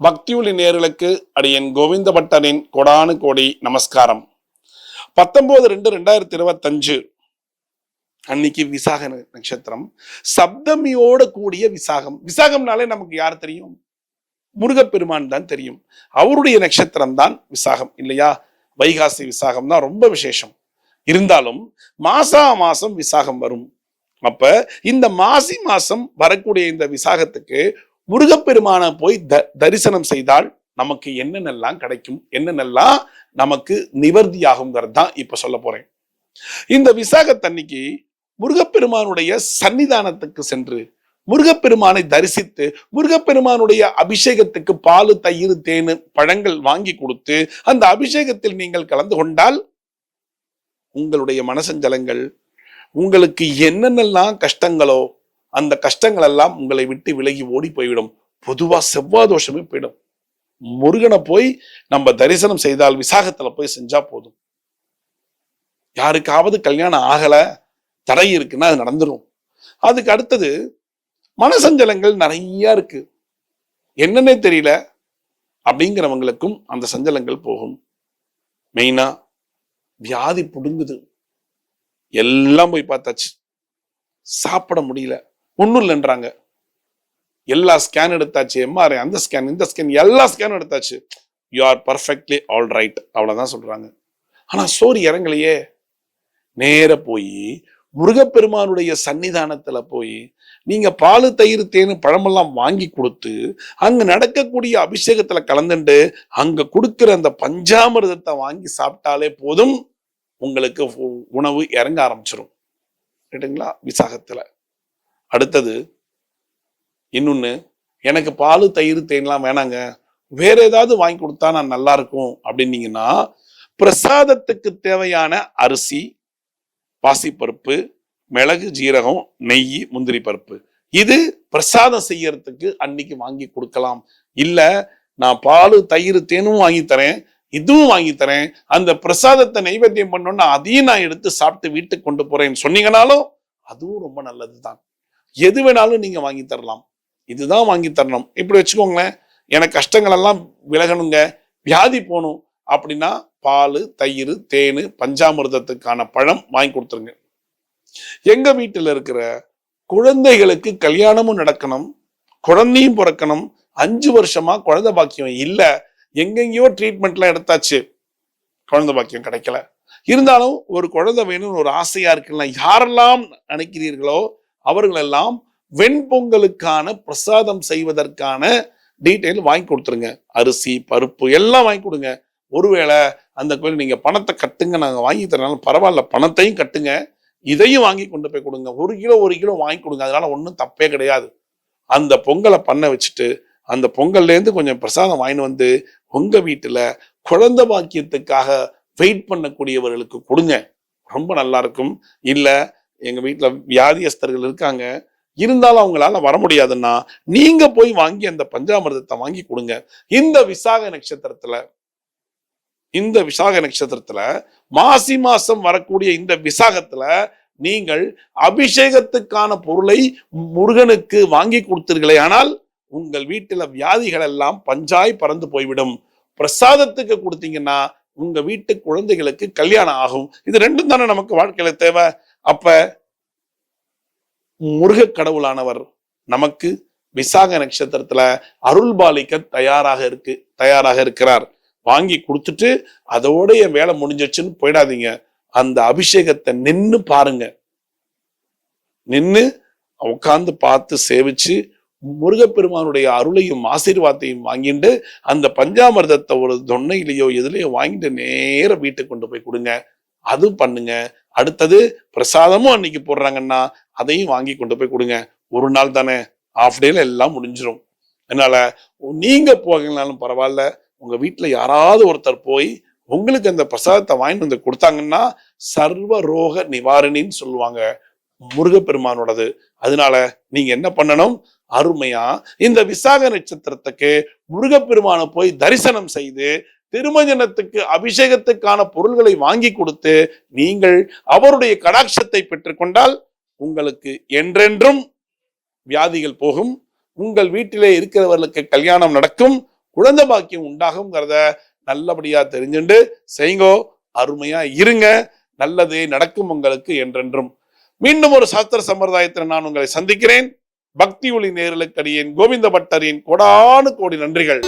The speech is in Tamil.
பக்தியுலி நேயர்களுக்கு அடியன் கோவிந்த பட்டரின் கொடானு கோடி நமஸ்காரம். 19/2/2025 அன்னைக்கு விசாக நட்சத்திரம், சப்தமியோட கூடிய விசாகம். விசாகம்னாலே நமக்கு யார் தெரியும்? முருகப்பெருமான் தான் தெரியும். அவருடைய நட்சத்திரம் தான் விசாகம் இல்லையா? வைகாசி விசாகம் தான் ரொம்ப விசேஷம். இருந்தாலும் மாசம் விசாகம் வரும். அப்ப இந்த மாசி மாசம் வரக்கூடிய இந்த விசாகத்துக்கு முருகப்பெருமான போய் தரிசனம் செய்தால் நமக்கு என்னென்னலாம் கிடைக்கும், என்னென்னலாம் நமக்கு நிவர்த்தியாகுங்கிறது தான் இப்ப சொல்ல போறேன். இந்த விசாகத்தன்னைக்கு முருகப்பெருமானுடைய சன்னிதானத்துக்கு சென்று முருகப்பெருமானை தரிசித்து முருகப்பெருமானுடைய அபிஷேகத்துக்கு பால், தயிர், தேனு, பழங்கள் வாங்கி கொடுத்து அந்த அபிஷேகத்தில் நீங்கள் கலந்து கொண்டால் உங்களுடைய மனசஞ்சலங்கள், உங்களுக்கு என்னென்னலாம் கஷ்டங்களோ அந்த கஷ்டங்கள் எல்லாம் உங்களை விட்டு விலகி ஓடி போய்விடும். பொதுவா செவ்வாய் தோஷமே போயிடும். முருகனை போய் நம்ம தரிசனம் செய்தால் விசாகத்துல போய் செஞ்சா போதும். யாருக்காவது கல்யாணம் ஆகல, தடை இருக்குன்னா அது நடந்துடும். அதுக்கு அடுத்தது மனசஞ்சலங்கள் நிறைய இருக்கு, என்னன்னே தெரியல அப்படிங்கிறவங்களுக்கும் அந்த சஞ்சலங்கள் போகும். மெயினா வியாதி புடுங்குது, எல்லாம் போய் பார்த்தாச்சு, சாப்பிட முடியல, ஒன்னும் இல்லைன்றாங்க. எல்லா ஸ்கேன் எடுத்தாச்சு, எம்ஆர்ஐ, அந்த ஸ்கேன், இந்த ஸ்கேன், எல்லா ஸ்கேனும் எடுத்தாச்சு. You are perfectly all right, அவ்வளவுதான் சொல்றாங்க. ஆனா சோறு இறங்கலையே. நேர போய் முருகப்பெருமானுடைய சன்னிதானத்துல போய் நீங்க பால், தயிர், தேனு, பழமெல்லாம் வாங்கி கொடுத்து அங்க நடக்கக்கூடிய அபிஷேகத்துல கலந்துண்டு அங்க கொடுக்கிற அந்த பஞ்சாமிர்தத்தை வாங்கி சாப்பிட்டாலே போதும், உங்களுக்கு உணவு இறங்க ஆரம்பிச்சிடும். ரைட்டுங்களா? விசாகத்துல அடுத்தது இன்னொன்னு, எனக்கு பால், தயிர், தேன்லாம் வேணாங்க, வேற ஏதாவது வாங்கி கொடுத்தா நான் நல்லா இருக்கும் அப்படின்னீங்கன்னா, பிரசாதத்துக்கு தேவையான அரிசி, பாசிப்பருப்பு, மிளகு, ஜீரகம், நெய், முந்திரி பருப்பு, இது பிரசாதம் செய்யறதுக்கு அன்னைக்கு வாங்கி கொடுக்கலாம். இல்ல நான் பால், தயிர், தேனும் வாங்கி தரேன், இதுவும் வாங்கி தரேன், அந்த பிரசாதத்தை நைவேத்தியம் பண்ணோம்னா அதையும் நான் எடுத்து சாப்பிட்டு வீட்டுக்கு கொண்டு போறேன்னு சொன்னீங்கன்னாலும் அதுவும் ரொம்ப நல்லதுதான். எது வேணாலும் நீங்க வாங்கி தரலாம், இதுதான் வாங்கி தரணும். இப்படி வச்சுக்கோங்களேன், எனக்கு கஷ்டங்கள் எல்லாம் விலகணுங்க, வியாதி போகணும் அப்படின்னா பால், தயிர், தேனு, பஞ்சாமிர்தத்துக்கான பழம் வாங்கி கொடுத்துருங்க. எங்க வீட்டுல இருக்கிற குழந்தைகளுக்கு கல்யாணமும் நடக்கணும், குழந்தையும் பிறக்கணும், 5 வருஷமா குழந்தை பாக்கியம் இல்ல, எங்கெங்கயோ ட்ரீட்மெண்ட்லாம் எடுத்தாச்சு, குழந்தை பாக்கியம் கிடைக்கல, இருந்தாலும் ஒரு குழந்தை வேணும்னு ஒரு ஆசையா இருக்குல்ல, யாரெல்லாம் நினைக்கிறீர்களோ அவர்களெல்லாம் வெண்பொங்கலுக்கான பிரசாதம் செய்வதற்கான டீட்டெயில் வாங்கி கொடுத்துருங்க. அரிசி, பருப்பு எல்லாம் வாங்கி கொடுங்க. ஒருவேளை அந்த கோயில் நீங்க பணத்தை கட்டுங்க, நாங்க வாங்கி தரனாலும் பரவாயில்ல, பணத்தையும் கட்டுங்க, இதையும் வாங்கி கொண்டு போய் கொடுங்க. 1 கிலோ வாங்கி கொடுங்க, அதனால ஒன்றும் தப்பே கிடையாது. அந்த பொங்கலை பண்ண வச்சுட்டு அந்த பொங்கல்ல இருந்து கொஞ்சம் பிரசாதம் வாங்கிட்டு வந்து உங்க வீட்டுல குழந்தை பாக்கியத்துக்காக வெயிட் பண்ணக்கூடியவர்களுக்கு கொடுங்க, ரொம்ப நல்லா இருக்கும். இல்ல எங்க வீட்டுல வியாதியஸ்தர்கள் இருக்காங்க, இருந்தாலும் அவங்களால வர முடியாதுன்னா நீங்க போய் வாங்கி அந்த பஞ்சாமிர்தத்தை வாங்கி கொடுங்க. இந்த விசாக நட்சத்திரத்துல மாசி மாசம் வரக்கூடிய இந்த விசாகத்துல நீங்கள் அபிஷேகத்துக்கான பொருளை முருகனுக்கு வாங்கி கொடுத்தீர்களே ஆனால் உங்கள் வீட்டுல வியாதிகள் எல்லாம் பஞ்சாய் பறந்து போய்விடும். பிரசாதத்துக்கு கொடுத்தீங்கன்னா உங்க வீட்டு குழந்தைகளுக்கு கல்யாணம் ஆகும். இது ரெண்டும் தானே நமக்கு வாழ்க்கையில தேவை. அப்ப முருக கடவுளானவர் நமக்கு விசாக நட்சத்திரத்துல அருள் பாலிக்க தயாராக இருக்கிறார். வாங்கி கொடுத்துட்டு அதோட என் வேலை முடிஞ்சிச்சுன்னு போயிடாதீங்க. அந்த அபிஷேகத்தை நின்னு பாருங்க, நின்னு உட்கார்ந்து பார்த்து சேவிச்சு முருகப்பெருமானுடைய அருளையும் ஆசீர்வாதத்தையும் வாங்கிட்டு அந்த பஞ்சாமிர்தத்தை ஒரு தொன்னையிலையோ எதுலையோ வாங்கிட்டு நேர வீட்டுக்கு கொண்டு போய் கொடுங்க. அது பண்ணுங்க. அடுத்தது பிரசாதமும் அன்னைக்கு போடுறாங்கன்னா அதையும் வாங்கி கொண்டு போய் கொடுங்க. ஒரு நாள் தானே, ஹாஃப் டேல எல்லாம் முடிஞ்சிடும். அதனால நீங்க போகலனாலும் பரவாயில்ல, உங்க வீட்டுல யாராவது ஒருத்தர் போய் உங்களுக்கு அந்த பிரசாதத்தை வாங்கிட்டு வந்து கொடுத்தாங்கன்னா சர்வ ரோக நிவாரணின்னு சொல்லுவாங்க முருகப்பெருமானோடது. அதனால நீங்க என்ன பண்ணணும், அருமையா இந்த விசாக நட்சத்திரத்துக்கு முருகப்பெருமான போய் தரிசனம் செய்து திருமஞ்சனத்துக்கு அபிஷேகத்துக்கான பொருள்களை வாங்கி கொடுத்து நீங்கள் அவருடைய கடாட்சத்தை பெற்றுக்கொண்டால் உங்களுக்கு என்றென்றும் வியாதிகள் போகும், உங்கள் வீட்டிலே இருக்கிறவர்களுக்கு கல்யாணம் நடக்கும், குழந்தை பாக்கியம் உண்டாகுங்கிறத நல்லபடியா தெரிஞ்சுண்டு செய்ங்கோ. அருமையா இருங்க. நல்லதே நடக்கும் உங்களுக்கு என்றென்றும். மீண்டும் ஒரு சாஸ்திர சம்பிரதாயத்தில் நான் உங்களை சந்திக்கிறேன். பக்தி ஒளி நேயர்களுக்கு அடியேன் கோவிந்த பட்டரின் கோடானு கோடி நன்றிகள்.